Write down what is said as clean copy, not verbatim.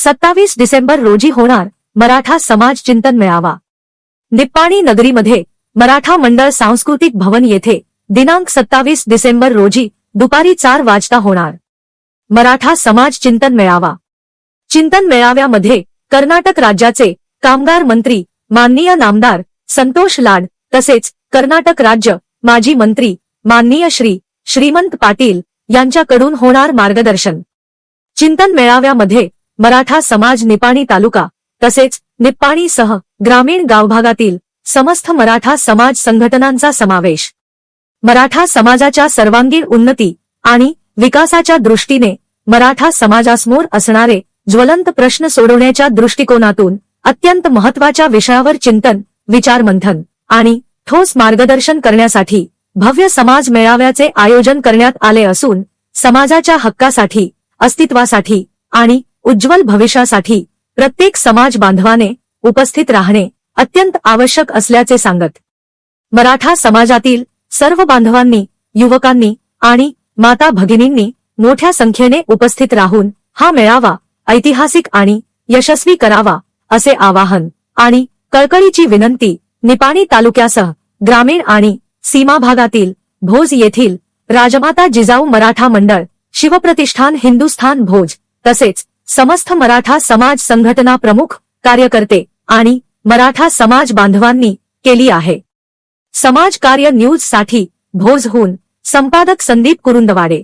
27 डिसेंबर रोजी होणार मराठा समाज चिंतन मेळावा। निप्पाणी नगरीमध्ये मराठा मंडळ सांस्कृतिक भवन येथे दिनांक 27 डिसेंबर रोजी दुपारी 4 वाजता होणार मराठा समाज चिंतन मेळावा। चिंतन मेळाव्यामध्ये कर्नाटक राज्याचे कामगार मंत्री माननीय नामदार संतोष लाड तसेच कर्नाटक राज्य माजी मंत्री माननीय श्रीमंत पाटील यांच्याकडून होणार मार्गदर्शन। चिंतन मेळाव्यामध्ये मराठा समाज निपाणी तालुका तसेच निप्पाणीसह ग्रामीण गावभागातील समस्त मराठा समाज संघटनांचा समावेश। मराठा समाजाच्या सर्वांगीण उन्नती आणि विकासाच्या दृष्टीने मराठा समाजासमोर असणारे ज्वलंत प्रश्न सोडवण्याच्या दृष्टिकोनातून अत्यंत महत्त्वाच्या विषयावर चिंतन, विचारमंथन आणि ठोस मार्गदर्शन करण्यासाठी भव्य समाज मेळाव्याचे आयोजन करण्यात आले असून समाजाच्या हक्कासाठी, अस्तित्वासाठी आणि उज्ज्वल भविष्यासाठी प्रत्येक समाज बांधवाने उपस्थित राहणे अत्यंत आवश्यक असल्याचे सांगत मराठा समाजातील सर्व बांधवांनी, युवकांनी आणि माता भगिनींनी मोठ्या संख्येने उपस्थित राहून हा मेळावा ऐतिहासिक आणि यशस्वी करावा असे आवाहन आणि कळकळीची विनंती निपाणी तालुक्यासह ग्रामीण आणि सीमा भागातील भोज येथील राजमाता जिजाऊ मराठा मंडळ, शिवप्रतिष्ठान हिंदुस्थान भोज तसेच समस्त मराठा समाज संघटना प्रमुख, कार्यकर्ते आणि मराठा समाज बांधवांनी केली आहे। समाज कार्य न्यूज साठी भोजहून संपादक संदीप कुरुंदवाडे।